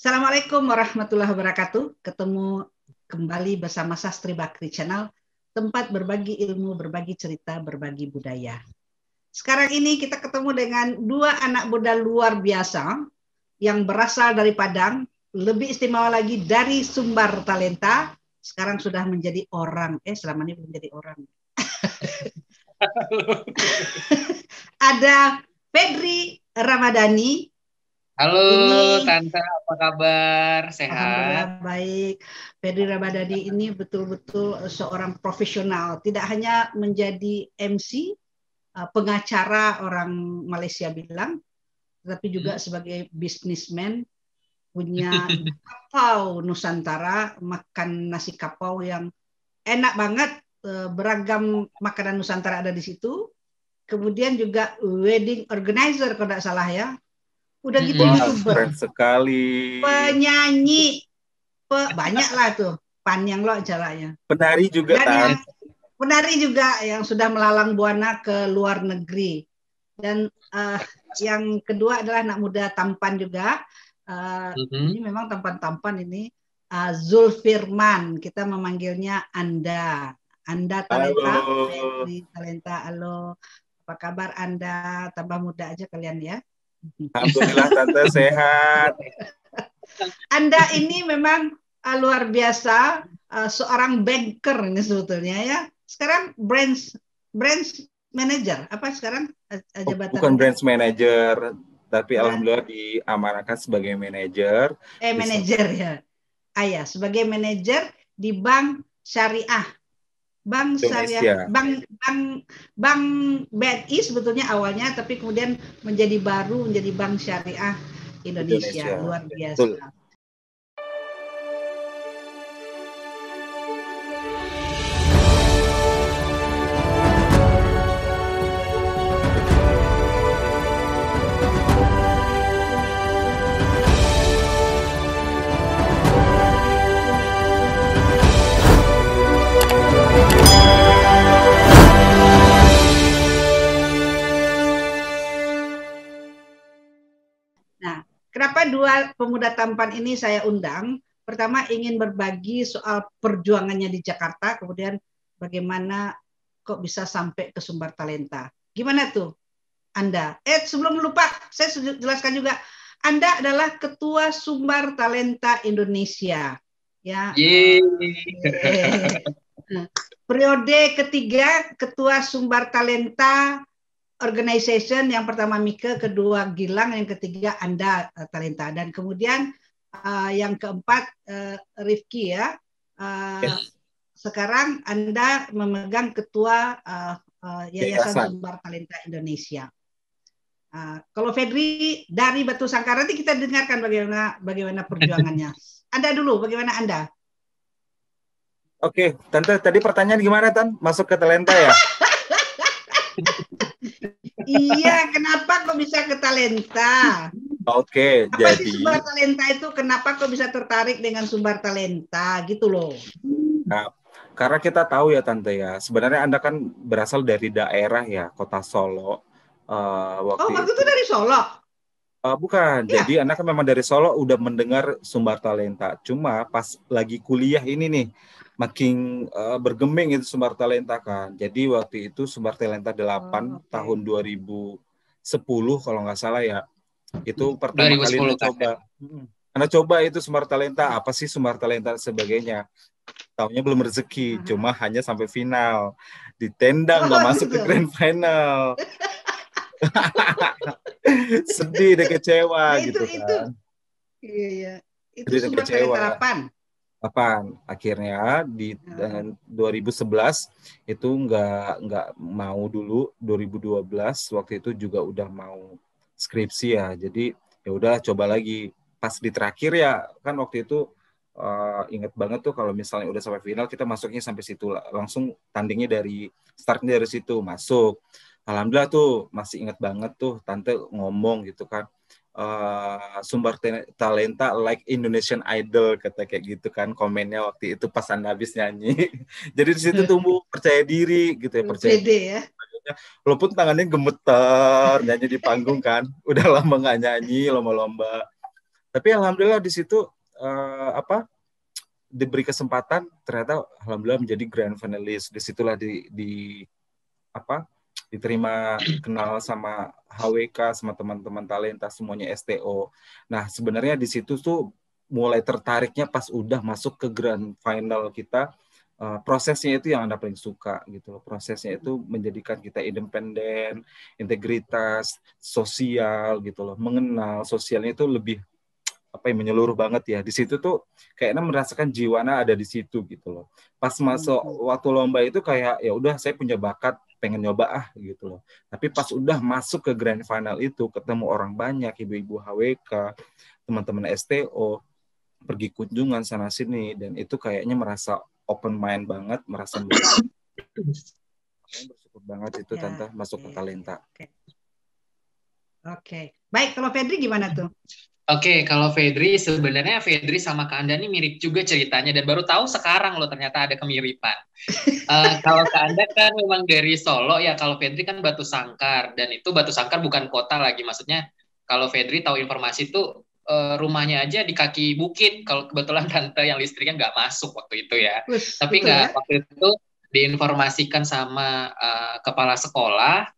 Assalamualaikum warahmatullahi wabarakatuh. Ketemu kembali bersama Sastri Bakri Channel, tempat berbagi ilmu, berbagi cerita, berbagi budaya. Sekarang ini kita ketemu dengan dua anak muda luar biasa yang berasal dari Padang, lebih istimewa lagi dari Sumbar Talenta. Sekarang sudah menjadi orang. Selama ini belum jadi orang. Ada Fedri Ramadhani. Halo Tante, apa kabar? Sehat? Alhamdulillah baik. Fedri Ramadhani ini betul-betul seorang profesional. Tidak hanya menjadi MC, pengacara orang Malaysia bilang, tapi juga sebagai businessman, punya kapau Nusantara, makan nasi kapau yang enak banget, beragam makanan Nusantara ada di situ. Kemudian juga wedding organizer kalau tidak salah ya. Udah gitu YouTuber. Keren sekali. Penyanyi. Banyak lah tuh. Panjang loh acaranya. Penari juga. Dan penari juga yang sudah melalang buana ke luar negeri. Dan yang kedua adalah anak muda tampan juga. Ini memang tampan-tampan ini. Zulfirman. Kita memanggilnya Anda. Anda Talenta. Talenta, halo. Apa kabar Anda? Tambah muda aja kalian ya. Alhamdulillah Tante sehat. Anda ini memang luar biasa, seorang banker ini sebetulnya ya. Sekarang branch manager apa sekarang jabatan? Bukan branch manager, tapi alhamdulillah diamanahkan sebagai manajer. Manajer ya. Ya, sebagai manajer di Bank Syariah. Bank Syariah, Bank BNI sebetulnya awalnya, tapi kemudian menjadi Bank Syariah Indonesia. Luar biasa. Betul. Kenapa dua pemuda tampan ini saya undang? Pertama ingin berbagi soal perjuangannya di Jakarta, kemudian bagaimana kok bisa sampai ke Sumbar Talenta. Gimana tuh Anda? Sebelum lupa, saya jelaskan juga. Anda adalah Ketua Sumbar Talenta Indonesia. Ya. Periode ketiga Ketua Sumbar Talenta Organization, yang pertama Mika, kedua Gilang, yang ketiga Anda Talenta, dan kemudian yang keempat Rifki ya. Sekarang Anda memegang ketua Yayasan Sumbar Talenta Indonesia. Kalau Fedri dari Batu Sangkar, nanti kita dengarkan bagaimana perjuangannya. Anda dulu, bagaimana Anda? Oke, Tante, tadi pertanyaan gimana, Tan? Masuk ke Talenta ya? Iya, kenapa kok bisa ke Talenta? Oke, apa jadi sih Sumbar Talenta itu? Kenapa kok bisa tertarik dengan Sumbar Talenta gitu loh? Nah, karena kita tahu ya Tante ya, sebenarnya Anda kan berasal dari daerah ya, Kota Solo. Waktu itu dari Solo? Bukan, ya. Jadi Anda kan memang dari Solo udah mendengar Sumbar Talenta. Cuma pas lagi kuliah ini nih, makin bergeming itu Sumbar Talenta kan. Jadi waktu itu Sumbar Talenta 8 tahun 2010 kalau nggak salah ya. Itu pertama kali Anda coba itu Sumbar Talenta. Apa sih Sumbar Talenta dan sebagainya. Taunya belum rezeki, cuma hanya sampai final. Ditendang nggak masuk ke grand final. Sedih deh, kecewa gitu kan. Iya. Itu Sumbar Talenta 8 akhirnya di 2011 itu nggak mau dulu. 2012 waktu itu juga udah mau skripsi ya, jadi ya udah coba lagi. Pas di terakhir ya kan waktu itu ingat banget tuh kalau misalnya udah sampai final kita masuknya sampai situ langsung, tandingnya dari startnya dari situ masuk. Alhamdulillah tuh masih ingat banget tuh Tante ngomong gitu kan, Sumbar Talenta like Indonesian Idol, kata kayak gitu kan komennya waktu itu pas Anda habis nyanyi. Jadi di situ tumbuh percaya diri gitu ya, percaya diri ya. Walaupun tangannya gemeter nyanyi di panggung kan, udah lama nggak nyanyi lomba-lomba. Tapi alhamdulillah di situ diberi kesempatan, ternyata alhamdulillah menjadi grand finalist. Disitulah diterima, kenal sama HWK, sama teman-teman talenta semuanya STO. Nah sebenarnya di situ tuh mulai tertariknya pas udah masuk ke grand final kita. Prosesnya itu yang Anda paling suka gitu loh. Prosesnya itu menjadikan kita independen, integritas, sosial gitu loh. Mengenal sosialnya itu lebih menyeluruh banget ya. Di situ tuh kayaknya merasakan jiwana ada di situ gitu loh. Pas masuk waktu lomba itu kayak ya udah saya punya bakat pengen nyoba gitu loh. Tapi pas udah masuk ke grand final itu ketemu orang banyak, ibu-ibu HWK, teman-teman STO, pergi kunjungan sana sini dan itu kayaknya merasa open mind banget, merasa bersyukur banget itu Tante masuk ke talenta. Oke. Baik, kalau Fedri gimana tuh? Oke, kalau Fedri, sebenarnya Fedri sama Kak Anda ini mirip juga ceritanya, dan baru tahu sekarang loh ternyata ada kemiripan. Kalau Kak Anda kan memang dari Solo ya, kalau Fedri kan Batu Sangkar, dan itu Batu Sangkar bukan kota lagi, maksudnya kalau Fedri tahu informasi itu rumahnya aja di kaki bukit, kalau kebetulan Tante yang listriknya nggak masuk waktu itu ya. Tapi nggak, waktu itu diinformasikan sama kepala sekolah,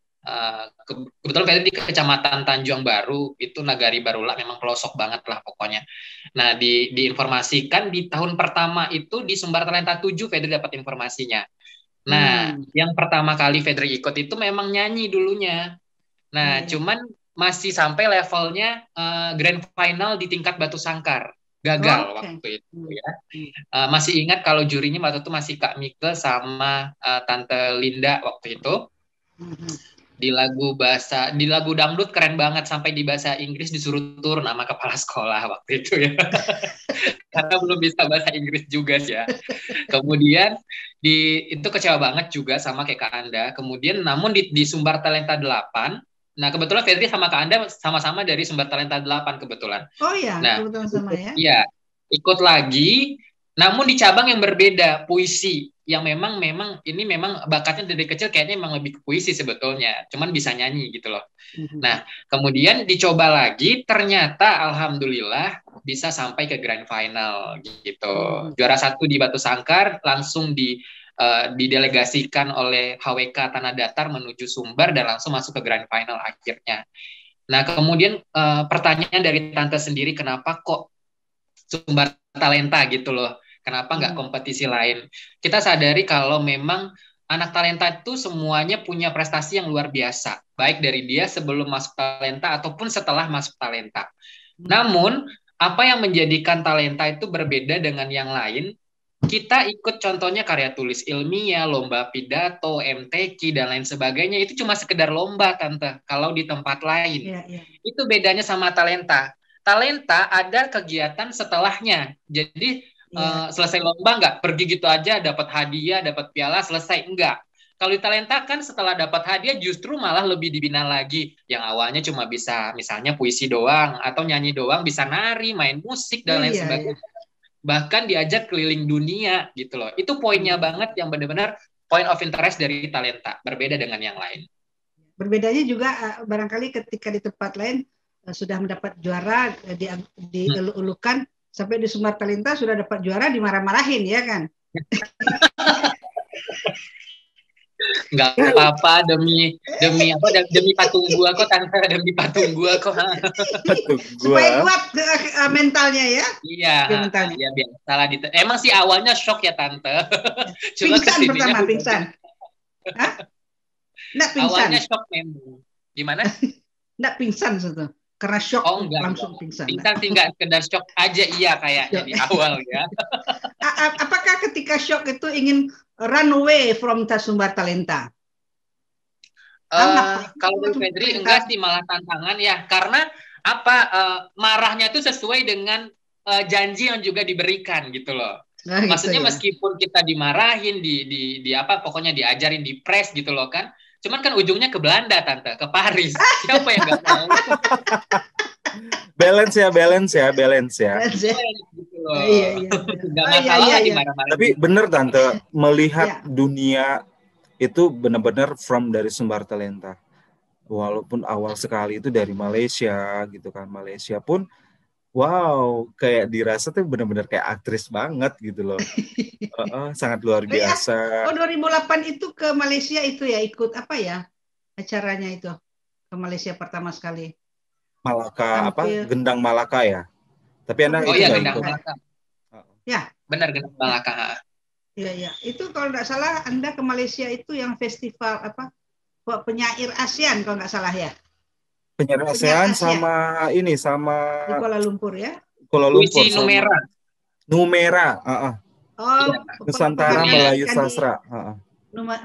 kebetulan Fedri di Kecamatan Tanjung Baru, itu Nagari Barulah, memang pelosok banget lah pokoknya. Nah, diinformasikan di tahun pertama itu di Sumbar Talenta 7 Fedri dapat informasinya. Nah, yang pertama kali Fedri ikut itu memang nyanyi dulunya. Nah, cuman masih sampai levelnya grand final di tingkat Batu Sangkar. Gagal waktu itu ya. Masih ingat kalau jurinya waktu itu masih Kak Mike sama Tante Linda waktu itu. Di lagu dangdut keren banget, sampai di bahasa Inggris disuruh turun sama kepala sekolah waktu itu ya. Karena belum bisa bahasa Inggris juga sih ya. Kemudian itu kecewa banget juga sama kayak Kak Anda. Kemudian namun di Sumbar Talenta 8, nah kebetulan Fedri sama Kak Anda sama-sama dari Sumbar Talenta 8 kebetulan. Oh iya, nah, kebetulan sama ya. Iya, ikut lagi, namun di cabang yang berbeda, puisi. Yang memang ini memang bakatnya dari kecil kayaknya memang lebih ke puisi sebetulnya, cuman bisa nyanyi gitu loh. Nah, kemudian dicoba lagi, ternyata alhamdulillah bisa sampai ke grand final gitu. Juara 1 di Batu Sangkar, langsung didelegasikan oleh HWK Tanah Datar menuju Sumbar dan langsung masuk ke grand final akhirnya. Nah, kemudian pertanyaan dari Tante sendiri, kenapa kok Sumbar Talenta gitu loh? Kenapa nggak kompetisi lain? Kita sadari kalau memang anak talenta itu semuanya punya prestasi yang luar biasa, baik dari dia sebelum masuk talenta ataupun setelah masuk talenta. Namun, apa yang menjadikan talenta itu berbeda dengan yang lain? Kita ikut contohnya karya tulis ilmiah, lomba pidato, MTQ, dan lain sebagainya, itu cuma sekedar lomba, Tante, kalau di tempat lain. Itu bedanya sama talenta. Talenta ada kegiatan setelahnya. Jadi, selesai lomba nggak pergi gitu aja dapat hadiah, dapat piala, selesai, enggak. Kalau di talenta kan setelah dapat hadiah justru malah lebih dibina lagi. Yang awalnya cuma bisa misalnya puisi doang atau nyanyi doang, bisa nari, main musik dan lain sebagainya. Bahkan diajak keliling dunia gitu loh. Itu poinnya banget yang benar-benar point of interest dari talenta, berbeda dengan yang lain. Berbedanya juga barangkali ketika di tempat lain sudah mendapat juara, dielu-elukan, sampai di Sumbar Talenta sudah dapat juara dimarah-marahin ya kan? Nggak apa-apa, demi patung gua kok, Tante, demi patung gua kok. Supaya kuat mentalnya ya. Iya, ya biasalah. Emang sih awalnya shock ya, Tante. Cuma pingsan pertama, pingsan. Hah? Nggak pingsan. Awalnya shock memang. Gimana? Nggak pingsan itu. Karena shock langsung pingsan. Pingsan sih nggak sekedar shock aja, iya kayaknya di awal ya. Apakah ketika shock itu ingin run away from Sumbar Talenta? Kalau dari Fedri enggak sih, malah tantangan ya. Karena marahnya itu sesuai dengan janji yang juga diberikan gitu loh. Maksudnya meskipun kita dimarahin, pokoknya diajarin, di press gitu loh kan. Cuman kan ujungnya ke Belanda, Tante, ke Paris. Siapa yang nggak mau? Balance ya. Gitu loh. Nggak masalah dimarahin. Tapi bener, Tante, melihat dunia itu benar-benar dari Sumbar Talenta. Walaupun awal sekali itu dari Malaysia gitu kan. Malaysia pun wow, kayak dirasa tuh benar-benar kayak aktris banget gitu loh. Sangat luar Oh ya, biasa. 2008 itu ke Malaysia itu ya, ikut apa ya acaranya itu, ke Malaysia pertama sekali. Malaka, Tampil. Gendang Malaka ya. Tapi Anda Oh itu iya, nggak Gendang ikut. Malaka. Ya, Benar, Gendang Malaka. iya. Itu kalau nggak salah Anda ke Malaysia itu yang festival apa? Penyair ASEAN kalau nggak salah ya. Penyiar Penyair ASEAN ASEAN sama di Kuala Lumpur ya. Kuala Lumpur Puisi sama Numera. Numera. Oh, Iya. Nusantara Melayu penghargaan di Sastra.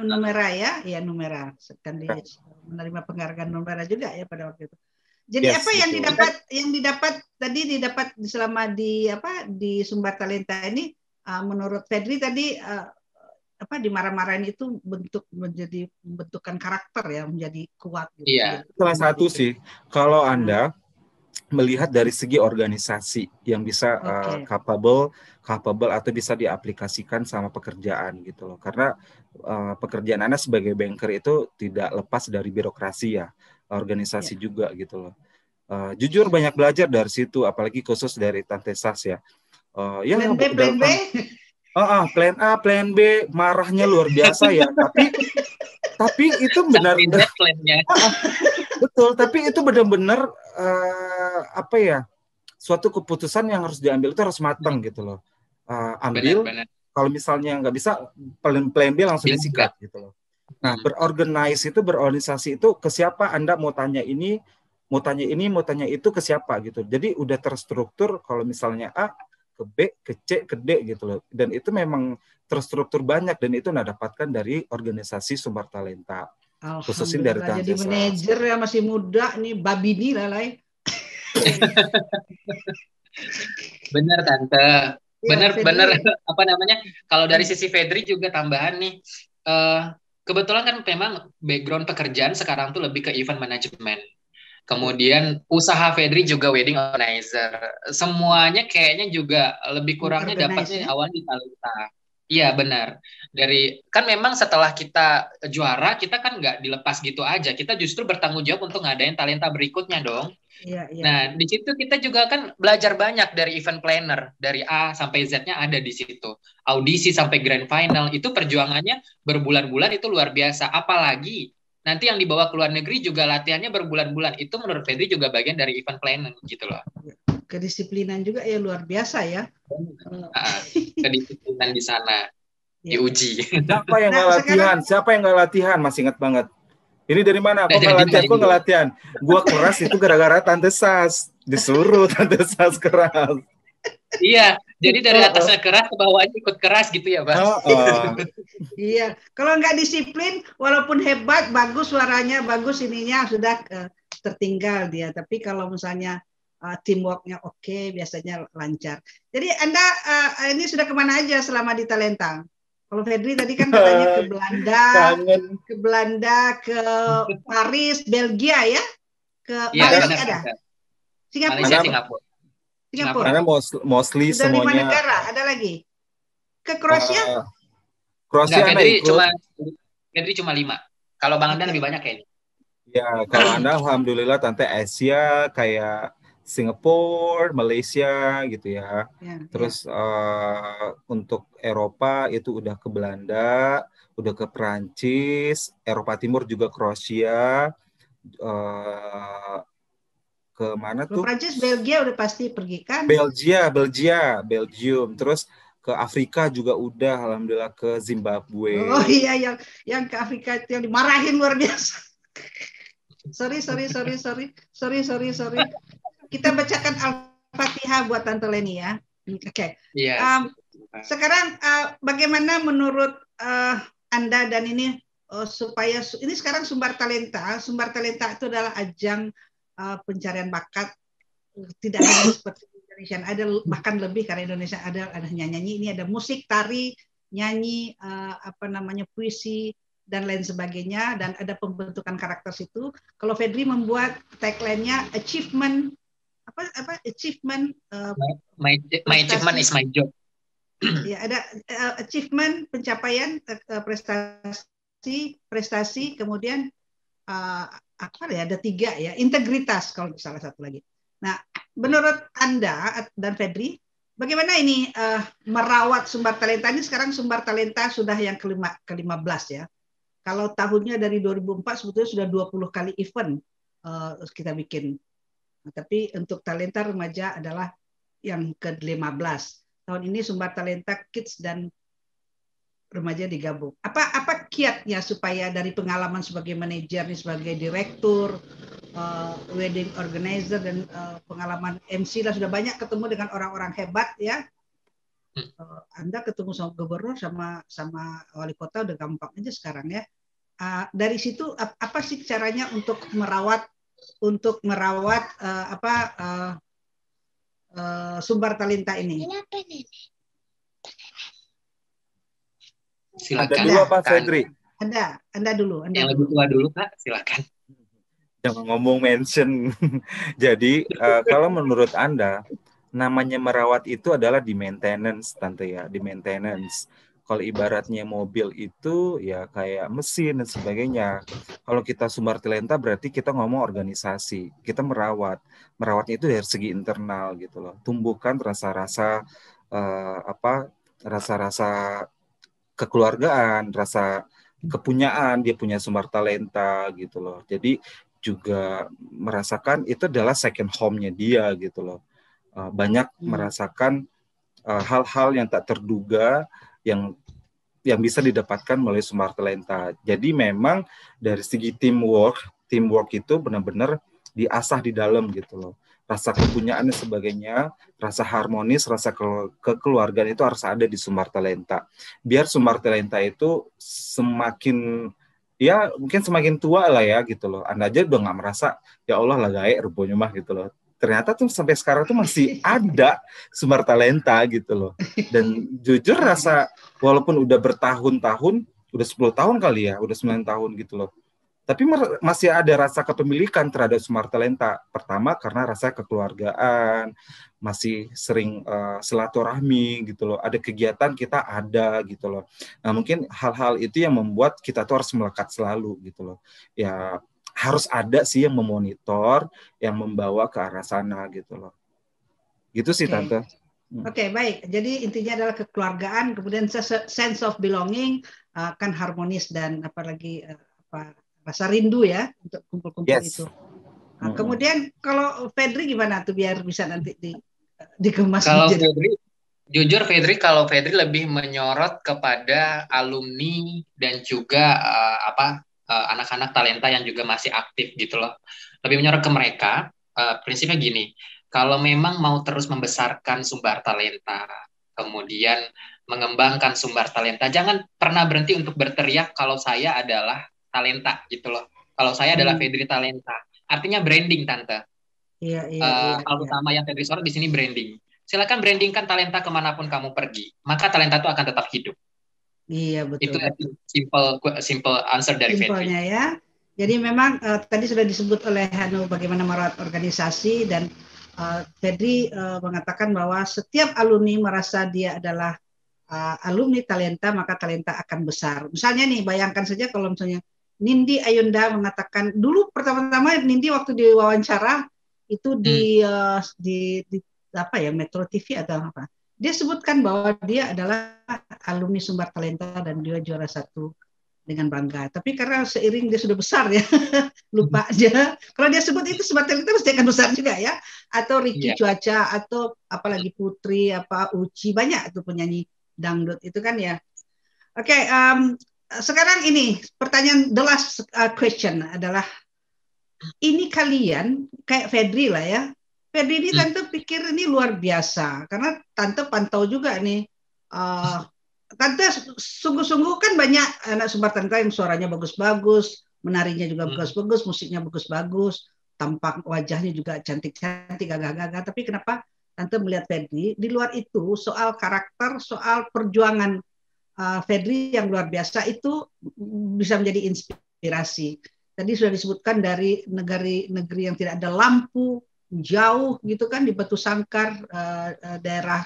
Numera ya, iya Numera. Sekali menerima penghargaan Numera juga ya pada waktu itu. Jadi Yes, apa yang betul. didapat selama di Sumber Talenta ini, menurut Fedri tadi dimarah-marahin itu menjadi pembentukan karakter ya, menjadi kuat gitu. Iya. Salah satu sih, kalau Anda melihat dari segi organisasi yang bisa capable atau bisa diaplikasikan sama pekerjaan gitu loh. Karena pekerjaan Anda sebagai banker itu tidak lepas dari birokrasi ya, organisasi juga gitu loh. Jujur banyak belajar dari situ, apalagi khusus dari Tante Sas ya. Plan B. Plan A, plan B, marahnya luar biasa ya. Tapi itu benar. Betul, tapi itu benar-benar suatu keputusan yang harus diambil itu harus matang gitu loh. Ambil, benar. Kalau misalnya nggak bisa, plan B langsung disikat gitu loh. Nah, berorganisasi itu ke siapa Anda mau tanya ini, mau tanya itu ke siapa gitu. Jadi udah terstruktur kalau misalnya A, ke B, ke C, ke D gitu loh. Dan itu memang terstruktur banyak dan itu Anda dapatkan dari organisasi Sumber Talenta. Khususin dari Alhamdulillah, jadi manajer ya masih muda nih, babi nih lalai. Bener Tante, bener apa namanya? Kalau dari sisi Fedri juga tambahan nih, kebetulan kan memang background pekerjaan sekarang tuh lebih ke event management. Kemudian usaha Fedri juga wedding organizer. Semuanya kayaknya juga lebih kurangnya dapatnya awalnya di Talenta. Iya benar. Kan memang setelah kita juara, kita kan nggak dilepas gitu aja. Kita justru bertanggung jawab untuk ngadain talenta berikutnya dong. Iya. Nah, di situ kita juga kan belajar banyak dari event planner. Dari A sampai Z-nya ada di situ. Audisi sampai grand final. Itu perjuangannya berbulan-bulan itu luar biasa. Apalagi nanti yang dibawa ke luar negeri juga latihannya berbulan-bulan. Itu menurut Fedri juga bagian dari event planner gitu loh. Kedisiplinan juga ya luar biasa ya. Kedisiplinan di sana diuji. Siapa yang nggak latihan? Siapa yang nggak latihan? Masih ingat banget. Ini dari mana? Kok nggak latihan? Gua keras itu gara-gara Tante Sas. Disuruh Tante Sas keras. Iya, jadi dari atasnya keras ke bawahnya ikut keras gitu ya, Bang. Iya, kalau nggak disiplin, walaupun hebat, bagus suaranya, bagus ininya, sudah tertinggal dia. Tapi kalau misalnya teamworknya oke, biasanya lancar. Jadi Anda ini sudah kemana aja selama di Talenta? Kalau Fedri tadi kan katanya ke Belanda, ke Paris, Belgia ya, ke Malaysia ada, Singapura. Karena mostly sudah semuanya. 5 negara, ada lagi. Ke Kroasia? Kroasia Fedri cuma 5. Kalau Bang Anda lebih banyak kayaknya. Ya, kalau Anda alhamdulillah Tante Asia kayak Singapura, Malaysia gitu ya. Terus untuk Eropa itu udah ke Belanda, udah ke Perancis, Eropa Timur juga Kroasia. Ke mana tuh? Prancis, Belgia udah pasti pergi kan? Belgium. Terus ke Afrika juga udah, alhamdulillah ke Zimbabwe. Oh iya, yang ke Afrika itu yang dimarahin luar biasa. Sorry. Kita bacakan Al-Fatihah buat Tante Leni ya. Oke. Sekarang bagaimana menurut Anda dan ini supaya ini sekarang Sumber Talenta itu adalah ajang pencarian bakat, tidak hanya seperti Indonesia, ada bahkan lebih karena Indonesia ada nyanyi, ini ada musik, tari, nyanyi, puisi dan lain sebagainya, dan ada pembentukan karakter situ. Kalau Fedri membuat tagline-nya achievement achievement. My achievement is my job. Ya, ada achievement, pencapaian, prestasi, kemudian ada 3 ya, integritas kalau salah satu lagi. Nah, menurut Anda dan Fedri, bagaimana ini merawat sumber talenta ini? Sekarang sumber talenta sudah yang ke-15 ya. Kalau tahunnya dari 2004 sebetulnya sudah 20 kali event kita bikin. Tapi untuk talenta remaja adalah yang ke-15. Tahun ini sumber talenta kids dan remaja digabung. Apa kiatnya supaya dari pengalaman sebagai manajer, sebagai direktur, wedding organizer dan pengalaman MC lah sudah banyak ketemu dengan orang-orang hebat ya. Anda ketemu sama gubernur sama wali kota udah gampang aja sekarang ya. Dari situ apa sih caranya untuk merawat sumber talenta ini? Silakan. Anda dulu apa Fedri? Anda dulu. Yang lebih tua dulu Kak, silakan. Jangan ngomong mention. Jadi kalau menurut Anda, namanya merawat itu adalah di maintenance, Tante ya, di maintenance. Kalau ibaratnya mobil itu ya kayak mesin dan sebagainya. Kalau kita sumber talenta berarti kita ngomong organisasi. Kita merawat. Merawatnya itu dari segi internal gitu loh. Tumbuhkan rasa-rasa rasa-rasa kekeluargaan, rasa kepunyaan, dia punya sumber talenta gitu loh. Jadi juga merasakan itu adalah second home-nya dia gitu loh. Banyak merasakan hal-hal yang tak terduga yang bisa didapatkan melalui sumber talenta. Jadi memang dari segi teamwork itu benar-benar diasah di dalam gitu loh. Rasa kepunyaan dan sebagainya, rasa harmonis, rasa kekeluargaan itu harus ada di sumber talenta. Biar sumber talenta itu semakin ya mungkin semakin tua lah ya gitu loh. Anda aja udah nggak merasa ya Allah lah gaek rupanya mah gitu loh. Ternyata tuh sampai sekarang tuh masih ada sumber talenta gitu loh. Dan jujur rasa walaupun udah bertahun-tahun, udah 10 tahun kali ya, udah 9 tahun gitu loh. Tapi masih ada rasa kepemilikan terhadap sumber talenta. Pertama karena rasa kekeluargaan, masih sering silaturahmi gitu loh. Ada kegiatan kita ada gitu loh. Nah mungkin hal-hal itu yang membuat kita tuh harus melekat selalu gitu loh. Ya harus ada sih yang memonitor, yang membawa ke arah sana gitu loh. Gitu sih Tante. Oke, baik. Jadi intinya adalah kekeluargaan, kemudian sense of belonging, kan harmonis dan apalagi rasa rindu ya untuk kumpul-kumpul itu. Nah, kemudian kalau Fedri gimana tuh biar bisa nanti dikemas? Kalau Fedri, jujur kalau Fedri lebih menyorot kepada alumni dan juga anak-anak talenta yang juga masih aktif gitu loh. Lebih menyorot ke mereka. Prinsipnya gini, kalau memang mau terus membesarkan sumber talenta, kemudian mengembangkan sumber talenta, jangan pernah berhenti untuk berteriak kalau saya adalah talenta gitu loh. Kalau saya adalah Fedri talenta, artinya branding Tante. Hal utama yang Fedri sorot di sini branding. Silakan brandingkan talenta kemanapun kamu pergi, maka talenta itu akan tetap hidup. Iya betul. Itu simple answer dari Fedri. Ya. Jadi memang tadi sudah disebut oleh Hanu bagaimana merawat organisasi dan Fedri mengatakan bahwa setiap alumni merasa dia adalah alumni talenta, maka talenta akan besar. Misalnya nih, bayangkan saja kalau misalnya Nindi Ayunda mengatakan dulu pertama-tama Nindi waktu diwawancara itu di Metro TV atau apa, dia sebutkan bahwa dia adalah alumni sumber talenta dan dia juara 1 dengan bangga. Tapi karena seiring dia sudah besar ya, lupa aja. Kalau dia sebut itu sumber talenta pasti akan besar juga ya. Atau Ricky Cuaca atau apalagi Putri Uci, banyak itu penyanyi dangdut itu kan ya. Oke, sekarang ini pertanyaan the last question adalah ini kalian kayak Fedri lah ya. Fedri ini Tante pikir ini luar biasa karena Tante pantau juga nih. Tante sungguh-sungguh kan banyak anak sumber talenta yang suaranya bagus-bagus, menarinya juga bagus-bagus, musiknya bagus-bagus, tampak wajahnya juga cantik-cantik, gagah-gagah. Tapi kenapa Tante melihat Fedri di luar itu soal karakter, soal perjuangan Fedri yang luar biasa itu bisa menjadi inspirasi. Tadi sudah disebutkan dari negeri yang tidak ada lampu, jauh gitu kan di Batu Sangkar, daerah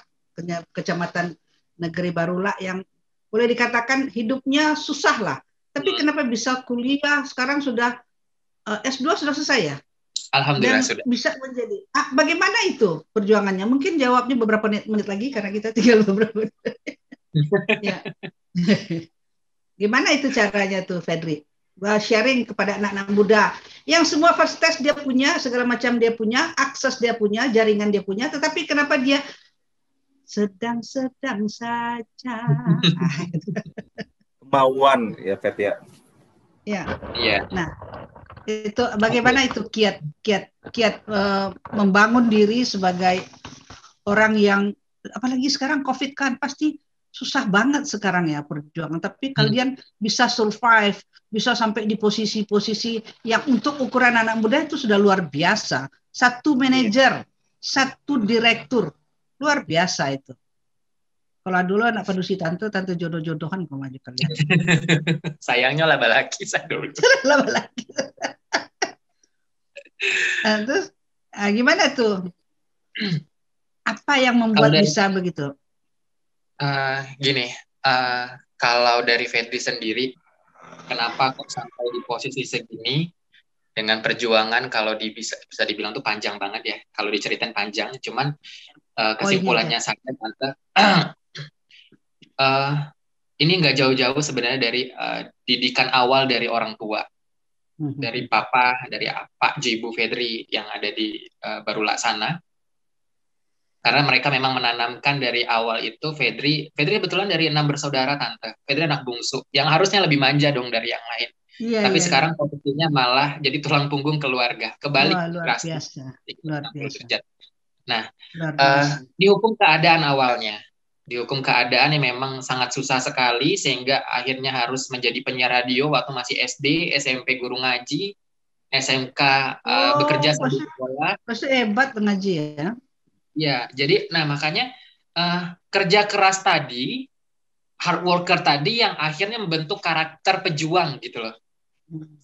kecamatan Negeri Barula yang boleh dikatakan hidupnya susah lah. Tapi kenapa bisa kuliah sekarang sudah S2 sudah selesai ya? Alhamdulillah dan sudah. bisa menjadi. Bagaimana itu perjuangannya? Mungkin jawabnya beberapa menit lagi karena kita tinggal beberapa menit. Ya. Gimana itu caranya tuh, Fedri? Sharing kepada anak-anak muda yang semua fasilitas dia punya, segala macam dia punya, akses dia punya, jaringan dia punya, tetapi kenapa dia sedang-sedang saja? Kemauan ya, Fet ya. Ya. Iya. Nah, itu bagaimana itu kiat membangun diri sebagai orang yang, apalagi sekarang COVID kan pasti susah banget sekarang ya perjuangan, tapi kalian bisa survive, bisa sampai di posisi-posisi yang untuk ukuran anak muda itu sudah luar biasa. Satu manajer, satu direktur, luar biasa itu. Kalau dulu anak padusi tante jodoh-jodohan kok maju kalian. Sayangnya laba laki saya dulu. Laba laki. Nah, terus gimana tuh? Apa yang membuat bisa begitu? Gini, kalau dari Fedri sendiri, kenapa kok sampai di posisi segini dengan perjuangan, kalau bisa dibilang tuh panjang banget ya, kalau diceritain panjang, cuman kesimpulannya saya tante, ini nggak jauh-jauh sebenarnya dari didikan awal dari orang tua, dari papa, dari Pak Ibu Fedri yang ada di Baru Laksana. Karena mereka memang menanamkan dari awal itu Fedri kebetulan dari 6 bersaudara tante. Fedri anak bungsu, yang harusnya lebih manja dong dari yang lain. Tapi sekarang posisinya malah jadi tulang punggung keluarga. Kebalik luar biasa. Luar biasa. Nah, dihukum keadaan awalnya. Dihukum keadaan yang memang sangat susah sekali, sehingga akhirnya harus menjadi penyiar radio waktu masih SD, SMP guru ngaji, SMK bekerja sambil sekolah. Pasti hebat ngaji ya. Ya, jadi makanya kerja keras tadi, hard worker tadi yang akhirnya membentuk karakter pejuang gitu loh.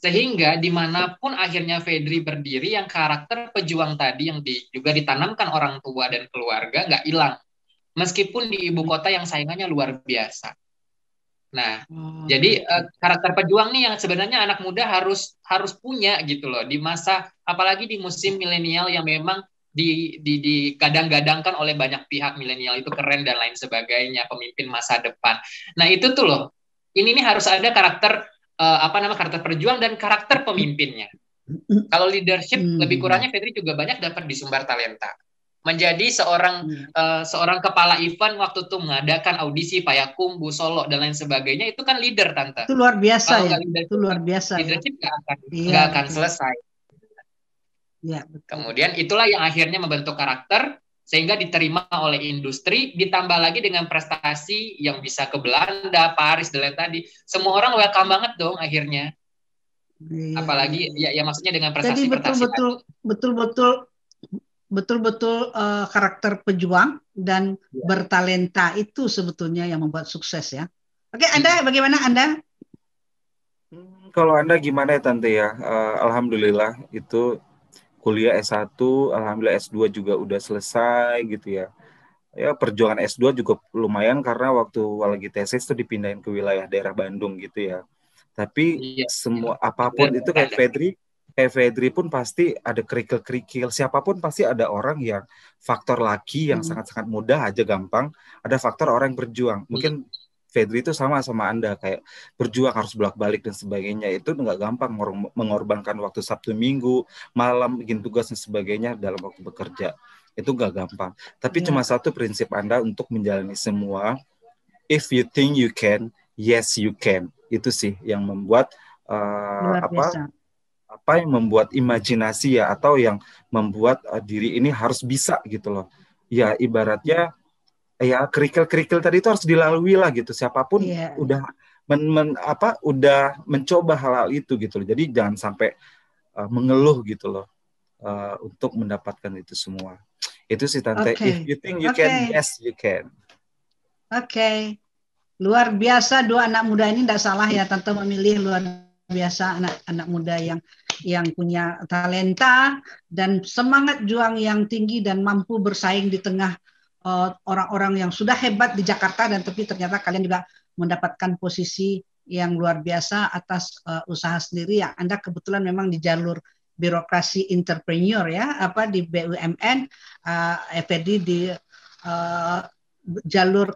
Sehingga dimanapun akhirnya Fedri berdiri, yang karakter pejuang tadi yang juga ditanamkan orang tua dan keluarga nggak hilang. Meskipun di ibu kota yang saingannya luar biasa. Nah, jadi karakter pejuang nih yang sebenarnya anak muda harus punya gitu loh. Di masa, apalagi di musim milenial yang memang digadang-gadangkan oleh banyak pihak, milenial itu keren dan lain sebagainya, pemimpin masa depan. Nah itu tuh loh, ini harus ada karakter karakter perjuang dan karakter pemimpinnya. Kalau leadership lebih kurangnya Fedri juga banyak dapat di Sumber Talenta. Menjadi seorang kepala event waktu itu mengadakan audisi Payakumbuh, Solo dan lain sebagainya, itu kan leader tante. Itu luar biasa ya. Itu luar biasa. Leadership nggak akan selesai. Ya, kemudian itulah yang akhirnya membentuk karakter sehingga diterima oleh industri, ditambah lagi dengan prestasi yang bisa ke Belanda, Paris, dan lain tadi. Semua orang welcome banget dong akhirnya. Ya, apalagi ya maksudnya dengan prestasi. Jadi betul-betul karakter pejuang dan bertalenta itu sebetulnya yang membuat sukses ya. Oke, Anda bagaimana Anda? Kalau Anda gimana ya Tante ya? Alhamdulillah itu kuliah S1, alhamdulillah S2 juga udah selesai gitu ya. Ya perjuangan S2 juga lumayan karena waktu lagi tesis tuh dipindahin ke wilayah daerah Bandung gitu ya. Tapi semua apapun itu kayak Fedri pun pasti ada kerikil-kerikil. Siapapun pasti ada orang yang faktor laki yang sangat-sangat mudah aja gampang. Ada faktor orang yang berjuang. Mungkin Fedri itu sama Anda, kayak berjuang harus bolak-balik dan sebagainya. Itu nggak gampang mengorbankan waktu Sabtu Minggu, malam bikin tugas dan sebagainya dalam waktu bekerja. Itu nggak gampang. Tapi cuma satu prinsip Anda untuk menjalani semua. If you think you can, yes you can. Itu sih yang membuat apa yang membuat imajinasi ya, atau yang membuat diri ini harus bisa gitu loh. Ya ibaratnya ya kerikil-kerikil tadi itu harus dilalui lah gitu. Siapapun udah udah mencoba hal-hal itu gitu loh. Jadi jangan sampai mengeluh gitu loh untuk mendapatkan itu semua. Itu sih Tante. If you think you can, yes you can. Oke. Luar biasa, dua anak muda ini tidak salah ya Tante memilih luar biasa anak muda yang punya talenta dan semangat juang yang tinggi dan mampu bersaing di tengah orang-orang yang sudah hebat di Jakarta, dan tapi ternyata kalian juga mendapatkan posisi yang luar biasa atas usaha sendiri ya. Anda kebetulan memang di jalur birokrasi entrepreneur ya, apa di BUMN, Ferdi di jalur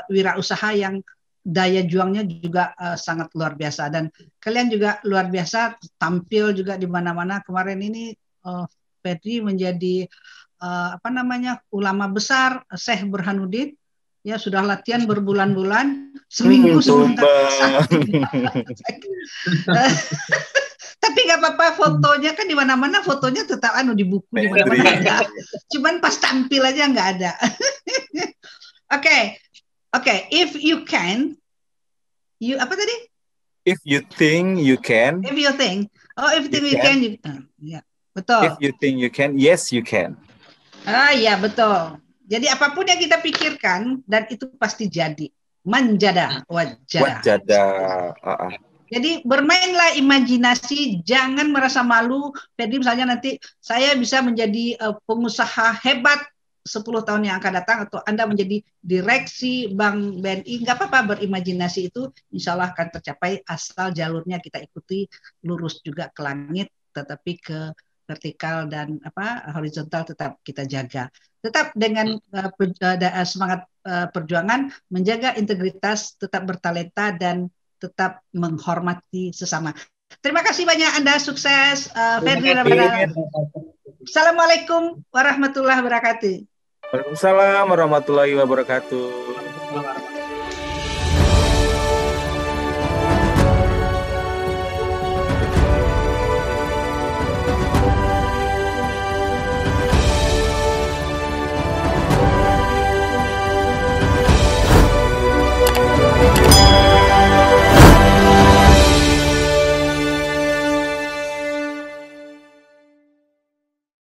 wirausaha yang daya juangnya juga sangat luar biasa, dan kalian juga luar biasa tampil juga di mana-mana. Kemarin ini Ferdi menjadi ulama besar Syekh Burhanuddin ya, sudah latihan berbulan-bulan, seminggu sebelum tapi nggak apa-apa, fotonya kan di mana-mana, fotonya tetap di buku di mana-mana ada, cuman pas tampil aja nggak ada. Oke, if you can, apa tadi? If you think you can. If you think, ya, betul. If you think you can, yes you can. Ya betul. Jadi apapun yang kita pikirkan dan itu pasti jadi. Manjada, wajada. Jadi bermainlah imajinasi, jangan merasa malu. Jadi misalnya nanti saya bisa menjadi pengusaha hebat 10 tahun yang akan datang, atau Anda menjadi direksi Bank BNI, nggak apa-apa, berimajinasi itu insya Allah akan tercapai, asal jalurnya kita ikuti lurus juga ke langit, tetapi ke vertikal dan horizontal tetap kita jaga. Tetap dengan semangat perjuangan, menjaga integritas, tetap bertalenta, dan tetap menghormati sesama. Terima kasih banyak Anda, sukses. Ferdi Ramadhan. Assalamualaikum warahmatullahi wabarakatuh. Waalaikumsalam warahmatullahi wabarakatuh.